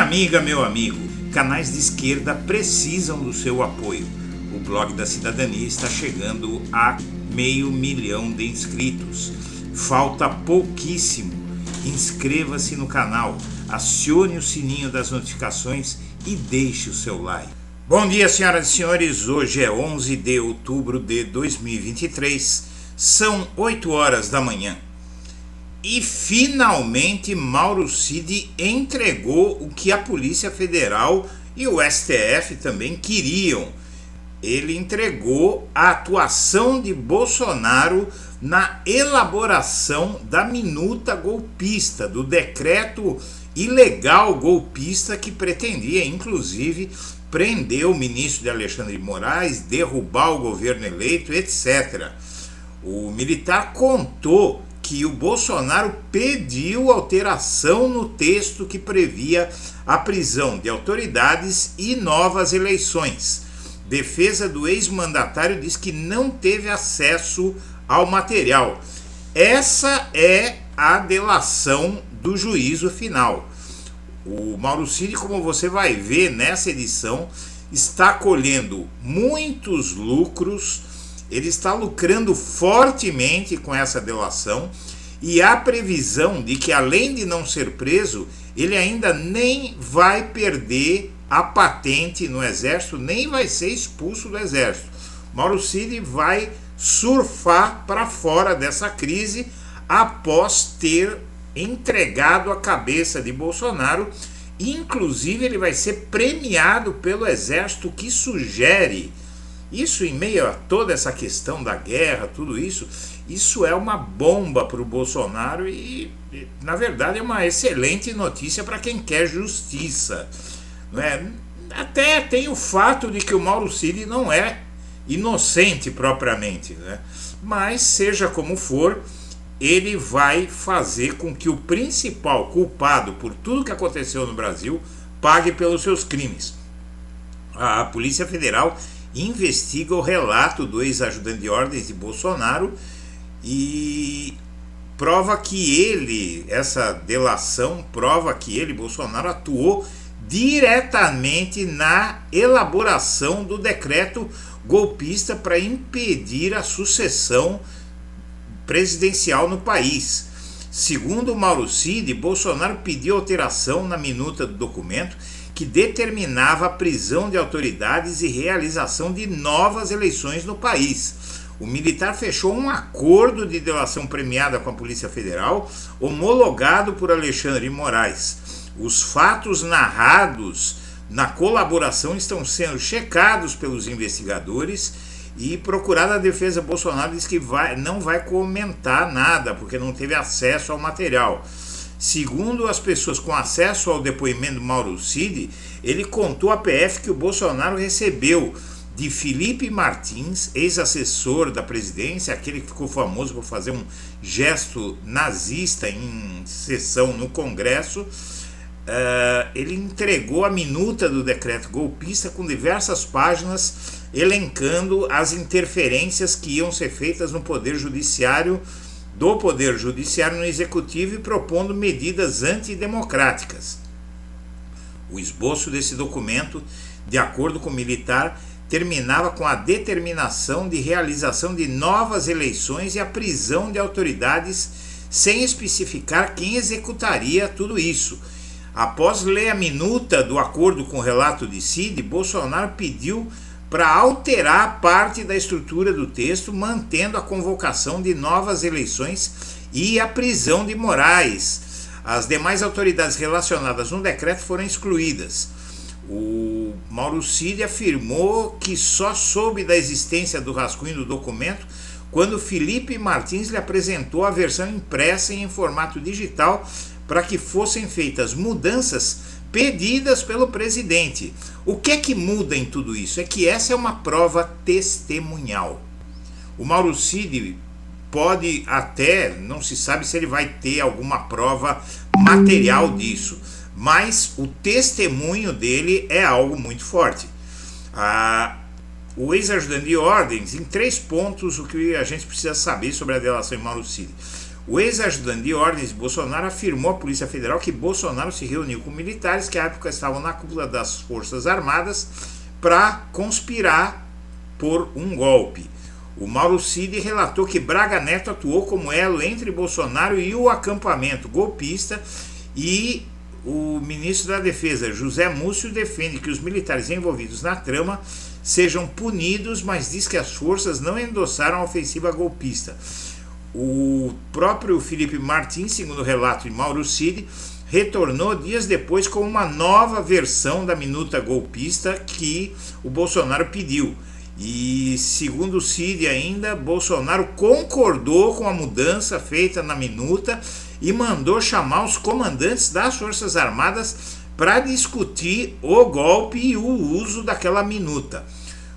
amiga, meu amigo, canais de esquerda precisam do seu apoio. O blog da cidadania está chegando a 500 mil de inscritos. Falta pouquíssimo. Inscreva-se no canal, acione o sininho das notificações e deixe o seu like. Bom dia, senhoras e senhores. Hoje é 11 de outubro de 2023. São 8 horas da manhã. E finalmente Mauro Cid entregou o que a Polícia Federal e o STF também queriam. Ele entregou a atuação de Bolsonaro na elaboração da minuta golpista, do decreto ilegal golpista que pretendia, inclusive, prender o ministro de Alexandre de Moraes, derrubar o governo eleito, etc. O militar contou que o Bolsonaro pediu alteração no texto que previa a prisão de autoridades e novas eleições. Defesa do ex-mandatário diz que não teve acesso ao material. Essa é a delação do juízo final. O Mauro Cid, como você vai ver nessa edição, está colhendo muitos lucros. Ele está lucrando fortemente com essa delação e há previsão de que, além de não ser preso, ele ainda nem vai perder a patente no Exército, nem vai ser expulso do Exército. Mauro Cid vai surfar para fora dessa crise após ter entregado a cabeça de Bolsonaro. Inclusive, ele vai ser premiado pelo Exército, que sugere. Isso, em meio a toda essa questão da guerra, tudo isso é uma bomba para o Bolsonaro e, na verdade, é uma excelente notícia para quem quer justiça. Não é? Até tem o fato de que o Mauro Cid não é inocente propriamente, né? Mas, seja como for, ele vai fazer com que o principal culpado por tudo que aconteceu no Brasil pague pelos seus crimes. A Polícia Federal investiga o relato do ex-ajudante de ordens de Bolsonaro e prova que ele, essa delação prova que ele, Bolsonaro, atuou diretamente na elaboração do decreto golpista para impedir a sucessão presidencial no país. Segundo Mauro Cid, Bolsonaro pediu alteração na minuta do documento que determinava a prisão de autoridades e realização de novas eleições no país. O militar fechou um acordo de delação premiada com a Polícia Federal, homologado por Alexandre de Moraes. Os fatos narrados na colaboração estão sendo checados pelos investigadores e procurada a defesa Bolsonaro diz que não vai comentar nada, porque não teve acesso ao material. Segundo as pessoas com acesso ao depoimento do Mauro Cid, ele contou à PF que o Bolsonaro recebeu de Felipe Martins, ex-assessor da presidência, aquele que ficou famoso por fazer um gesto nazista em sessão no Congresso. Ele entregou a minuta do decreto golpista com diversas páginas elencando as interferências que iam ser feitas no Poder Judiciário, do Poder Judiciário no Executivo e propondo medidas antidemocráticas. O esboço desse documento, de acordo com o militar, terminava com a determinação de realização de novas eleições e a prisão de autoridades, sem especificar quem executaria tudo isso. Após ler a minuta do acordo com o relato de Cid, Bolsonaro pediu para alterar parte da estrutura do texto, mantendo a convocação de novas eleições e a prisão de Moraes. As demais autoridades relacionadas no decreto foram excluídas. O Mauro Cid afirmou que só soube da existência do rascunho do documento quando Felipe Martins lhe apresentou a versão impressa em formato digital para que fossem feitas mudanças pedidas pelo presidente. O que é que muda em tudo isso? É que essa é uma prova testemunhal. O Mauro Cid pode até, não se sabe se ele vai ter alguma prova material disso, mas o testemunho dele é algo muito forte. O ex-ajudante de ordens, em 3 pontos, o que a gente precisa saber sobre a delação de Mauro Cid. O ex-ajudante de ordens de Bolsonaro afirmou à Polícia Federal que Bolsonaro se reuniu com militares que à época estavam na cúpula das Forças Armadas para conspirar por um golpe. O Mauro Cid relatou que Braga Neto atuou como elo entre Bolsonaro e o acampamento golpista, e o ministro da Defesa, José Múcio, defende que os militares envolvidos na trama sejam punidos, mas diz que as forças não endossaram a ofensiva golpista. O próprio Felipe Martins, segundo o relato de Mauro Cid, retornou dias depois com uma nova versão da minuta golpista que o Bolsonaro pediu. E, segundo o Cid ainda, Bolsonaro concordou com a mudança feita na minuta e mandou chamar os comandantes das Forças Armadas para discutir o golpe e o uso daquela minuta.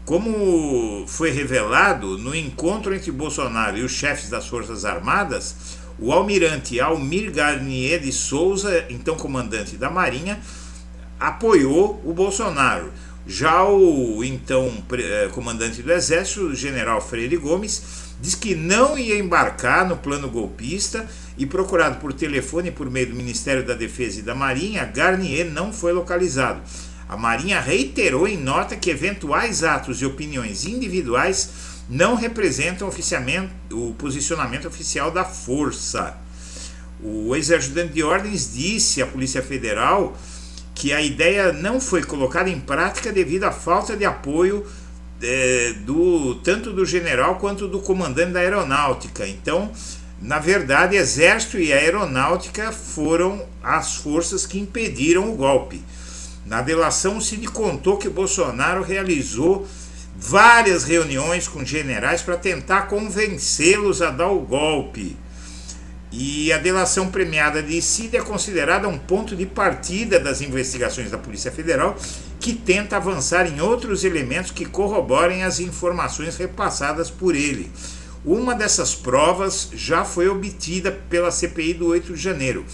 Como foi revelado, no encontro entre Bolsonaro e os chefes das Forças Armadas, o almirante Almir Garnier de Souza, então comandante da Marinha, apoiou o Bolsonaro. Já o então comandante do Exército, o general Freire Gomes, diz que não ia embarcar no plano golpista e, procurado por telefone por meio do Ministério da Defesa e da Marinha, Garnier não foi localizado. A Marinha reiterou em nota que eventuais atos e opiniões individuais não representam o posicionamento oficial da força. O ex-ajudante de ordens disse à Polícia Federal que a ideia não foi colocada em prática devido à falta de apoio tanto do general quanto do comandante da aeronáutica. Então, na verdade, Exército e Aeronáutica foram as forças que impediram o golpe. Na delação, o Cid contou que Bolsonaro realizou várias reuniões com generais para tentar convencê-los a dar o golpe. E a delação premiada de Cid é considerada um ponto de partida das investigações da Polícia Federal, que tenta avançar em outros elementos que corroborem as informações repassadas por ele. Uma dessas provas já foi obtida pela CPI do 8 de janeiro.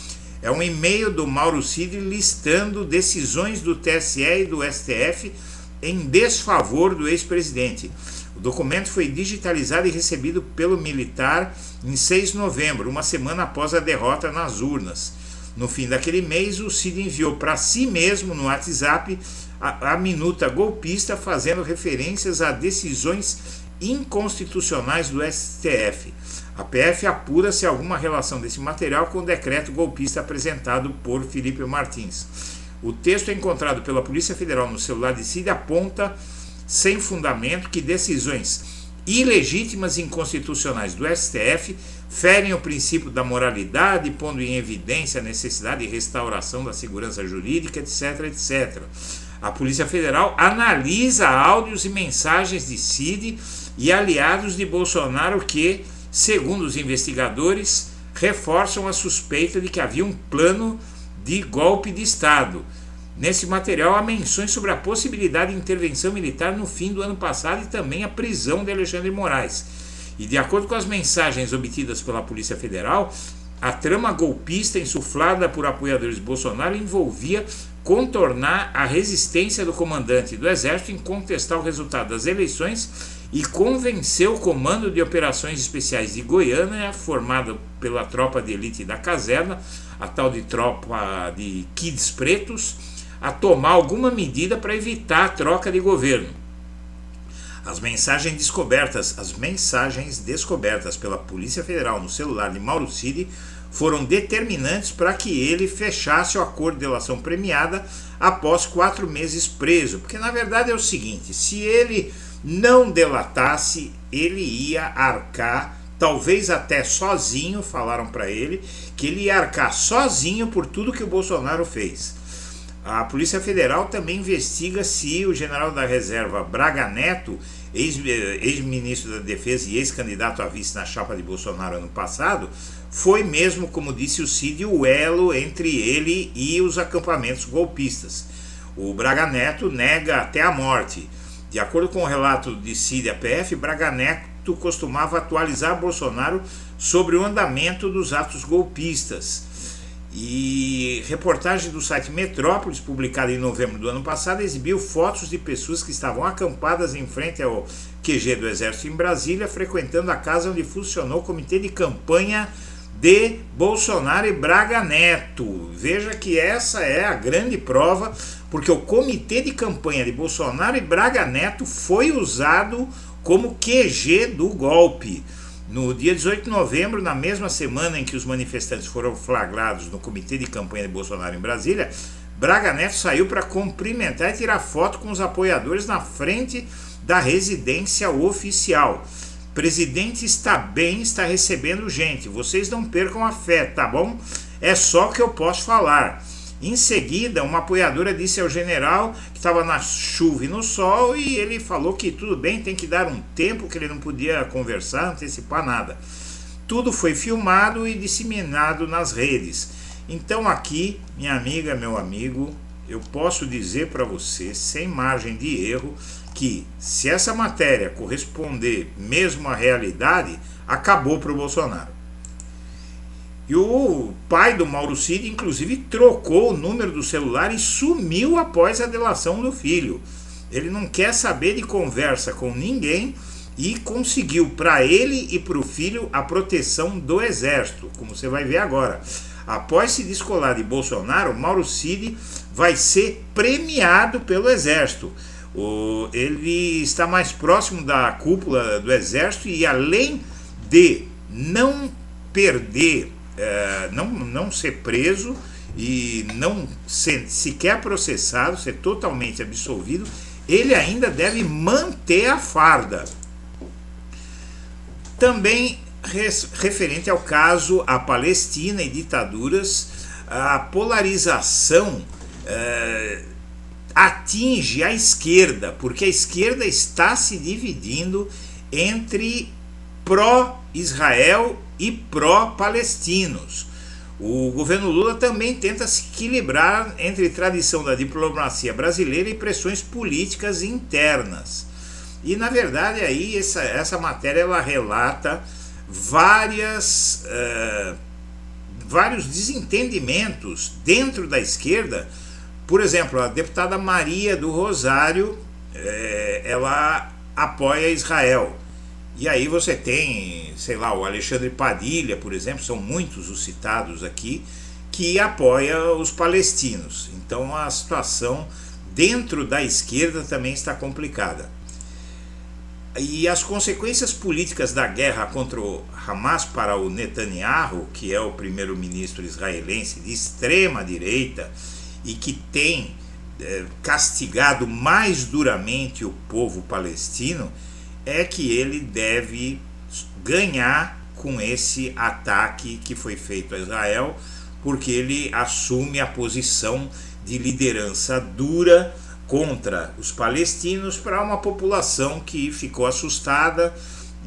É um e-mail do Mauro Cid listando decisões do TSE e do STF em desfavor do ex-presidente. O documento foi digitalizado e recebido pelo militar em 6 de novembro, uma semana após a derrota nas urnas. No fim daquele mês, o Cid enviou para si mesmo no WhatsApp a minuta golpista, fazendo referências a decisões inconstitucionais do STF. A PF apura se há alguma relação desse material com o decreto golpista apresentado por Felipe Martins. O texto encontrado pela Polícia Federal no celular de Cid aponta, sem fundamento, que decisões ilegítimas e inconstitucionais do STF ferem o princípio da moralidade, pondo em evidência a necessidade de restauração da segurança jurídica, etc, etc. A Polícia Federal analisa áudios e mensagens de Cid e aliados de Bolsonaro que, segundo os investigadores, reforçam a suspeita de que havia um plano de golpe de Estado. Nesse material há menções sobre a possibilidade de intervenção militar no fim do ano passado e também a prisão de Alexandre Moraes. E de acordo com as mensagens obtidas pela Polícia Federal, a trama golpista insuflada por apoiadores de Bolsonaro envolvia contornar a resistência do comandante do Exército em contestar o resultado das eleições e convencer o Comando de Operações Especiais de Goiânia, formado pela tropa de elite da caserna, a tal de tropa de Kids Pretos, a tomar alguma medida para evitar a troca de governo. As mensagens descobertas pela Polícia Federal no celular de Mauro Cid foram determinantes para que ele fechasse o acordo de delação premiada após 4 meses preso. Porque na verdade é o seguinte, se ele não delatasse, ele ia arcar, talvez até sozinho, falaram para ele, que ele ia arcar sozinho por tudo que o Bolsonaro fez. A Polícia Federal também investiga se o general da reserva Braga Neto, ex-ministro da Defesa e ex-candidato a vice na chapa de Bolsonaro ano passado, foi mesmo, como disse o Cid, o elo entre ele e os acampamentos golpistas. O Braga Neto nega até a morte. De acordo com o relato de Cid à PF, Braga Neto costumava atualizar Bolsonaro sobre o andamento dos atos golpistas. E reportagem do site Metrópolis, publicada em novembro do ano passado, exibiu fotos de pessoas que estavam acampadas em frente ao QG do Exército em Brasília, frequentando a casa onde funcionou o comitê de campanha de Bolsonaro e Braga Neto. Veja que essa é a grande prova, porque o comitê de campanha de Bolsonaro e Braga Neto foi usado como QG do golpe. No dia 18 de novembro, na mesma semana em que os manifestantes foram flagrados no comitê de campanha de Bolsonaro em Brasília, Braga Neto saiu para cumprimentar e tirar foto com os apoiadores na frente da residência oficial. Presidente está bem, está recebendo gente. Vocês não percam a fé, tá bom? É só o que eu posso falar. Em seguida, uma apoiadora disse ao general que estava na chuva e no sol, e ele falou que tudo bem, tem que dar um tempo, que ele não podia conversar, antecipar nada. Tudo foi filmado e disseminado nas redes. Então aqui, minha amiga, meu amigo, eu posso dizer para você, sem margem de erro, que se essa matéria corresponder mesmo à realidade, acabou para o Bolsonaro. E o pai do Mauro Cid, inclusive, trocou o número do celular e sumiu após a delação do filho. Ele não quer saber de conversa com ninguém e conseguiu para ele e para o filho a proteção do exército, como você vai ver agora. Após se descolar de Bolsonaro, Mauro Cid vai ser premiado pelo exército. Ele está mais próximo da cúpula do exército e, além de não perder, não ser preso e não ser sequer processado, ser totalmente absolvido, ele ainda deve manter a farda. Também referente ao caso a Palestina e ditaduras, a polarização atinge a esquerda, porque a esquerda está se dividindo entre pró-Israel e pró-palestinos. O governo Lula também tenta se equilibrar entre tradição da diplomacia brasileira e pressões políticas internas. E na verdade aí essa matéria ela relata vários desentendimentos dentro da esquerda. Por exemplo, a deputada Maria do Rosário, ela apoia Israel. E aí você tem, sei lá, o Alexandre Padilha, por exemplo, são muitos os citados aqui, que apoia os palestinos. Então a situação dentro da esquerda também está complicada. E as consequências políticas da guerra contra o Hamas para o Netanyahu, que é o primeiro-ministro israelense de extrema direita, e que tem castigado mais duramente o povo palestino, é que ele deve ganhar com esse ataque que foi feito a Israel, porque ele assume a posição de liderança dura contra os palestinos para uma população que ficou assustada.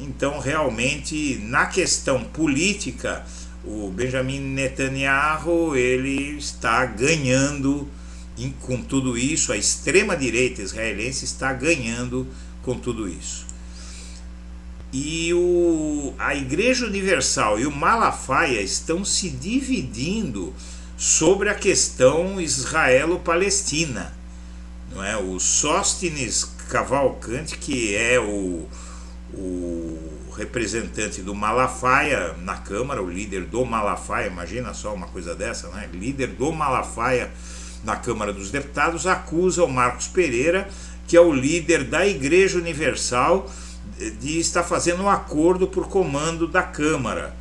Então, realmente, na questão política, o Benjamin Netanyahu ele está ganhando com tudo isso, a extrema-direita israelense está ganhando com tudo isso. E a Igreja Universal e o Malafaia estão se dividindo sobre a questão israelo-palestina. Não é? O Sóstenes Cavalcante, que é o representante do Malafaia na Câmara, o líder do Malafaia, imagina só uma coisa dessa, né? Líder do Malafaia na Câmara dos Deputados, acusa o Marcos Pereira, que é o líder da Igreja Universal, de estar fazendo um acordo por comando da Câmara.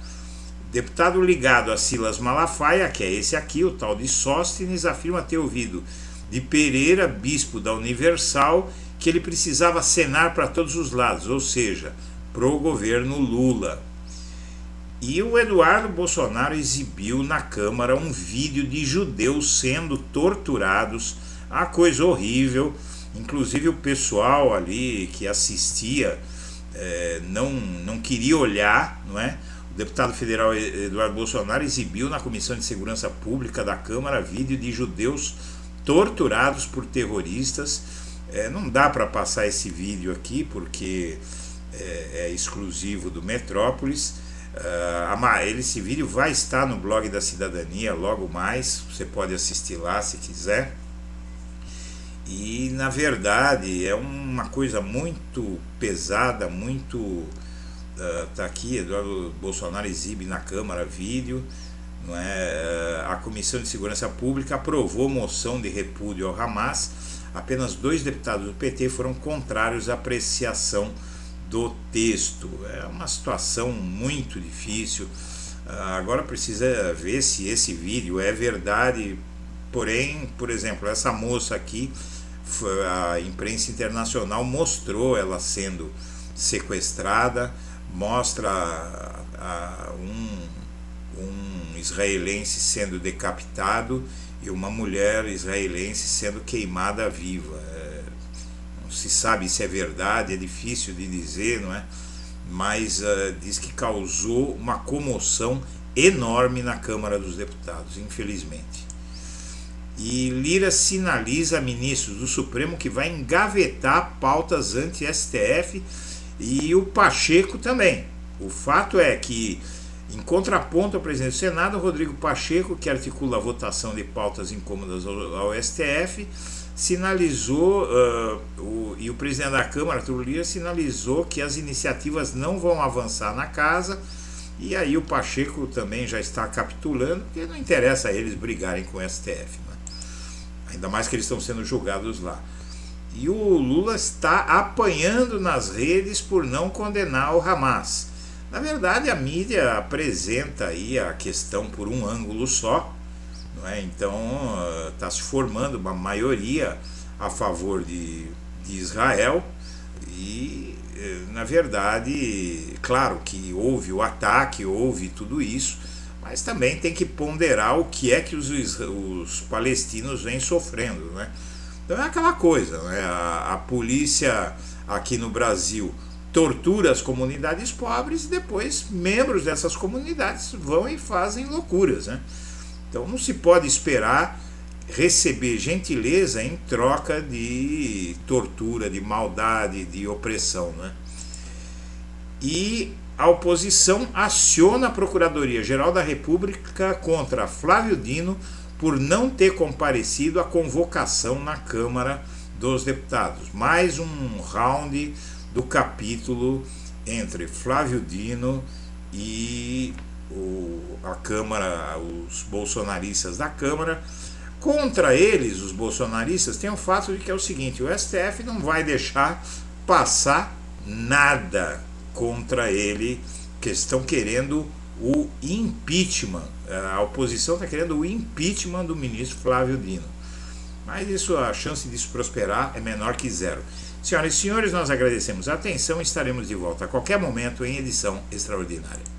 Deputado ligado a Silas Malafaia, que é esse aqui, o tal de Sóstenes, afirma ter ouvido de Pereira, bispo da Universal, que ele precisava acenar para todos os lados, ou seja, pro governo Lula. E o Eduardo Bolsonaro exibiu na Câmara um vídeo de judeus sendo torturados, a coisa horrível. Inclusive o pessoal ali que assistia não queria olhar, não é? O deputado federal Eduardo Bolsonaro exibiu na Comissão de Segurança Pública da Câmara vídeo de judeus torturados por terroristas. Não dá para passar esse vídeo aqui porque é exclusivo do Metrópolis. Esse vídeo vai estar no blog da Cidadania logo mais, você pode assistir lá se quiser. E na verdade é uma coisa muito pesada, muito tá aqui, Eduardo Bolsonaro exibe na Câmara vídeo, não é? A Comissão de Segurança Pública aprovou moção de repúdio ao Hamas. Apenas 2 deputados do PT foram contrários à apreciação do texto. É uma situação muito difícil. Agora precisa ver se esse vídeo é verdade. Porém, por exemplo, essa moça aqui, a imprensa internacional mostrou ela sendo sequestrada, mostra um israelense sendo decapitado e uma mulher israelense sendo queimada viva. Não se sabe se é verdade, é difícil de dizer, não é? Mas diz que causou uma comoção enorme na Câmara dos Deputados, infelizmente. E Lira sinaliza a ministros do Supremo que vai engavetar pautas anti-STF e o Pacheco também. O fato é que, em contraponto ao presidente do Senado, Rodrigo Pacheco, que articula a votação de pautas incômodas ao STF, sinalizou, e o presidente da Câmara, Arthur Lira, sinalizou que as iniciativas não vão avançar na casa, e aí o Pacheco também já está capitulando, porque não interessa a eles brigarem com o STF, né? Ainda mais que eles estão sendo julgados lá. E o Lula está apanhando nas redes por não condenar o Hamas. Na verdade, a mídia apresenta aí a questão por um ângulo só, não é? Então está se formando uma maioria a favor de Israel e, na verdade, claro que houve o ataque, houve tudo isso, mas também tem que ponderar o que é que os palestinos vêm sofrendo, né? Então é aquela coisa, né? A polícia aqui no Brasil tortura as comunidades pobres e depois membros dessas comunidades vão e fazem loucuras, né? Então não se pode esperar receber gentileza em troca de tortura, de maldade, de opressão, né? E a oposição aciona a Procuradoria-Geral da República contra Flávio Dino por não ter comparecido à convocação na Câmara dos Deputados. Mais um round do capítulo entre Flávio Dino e a Câmara, os bolsonaristas da Câmara. Contra eles, os bolsonaristas, tem o fato de que é o seguinte: o STF não vai deixar passar nada contra ele, que estão querendo o impeachment. A oposição está querendo o impeachment do ministro Flávio Dino. Mas isso, a chance disso prosperar é menor que zero. Senhoras e senhores, nós agradecemos a atenção e estaremos de volta a qualquer momento em edição extraordinária.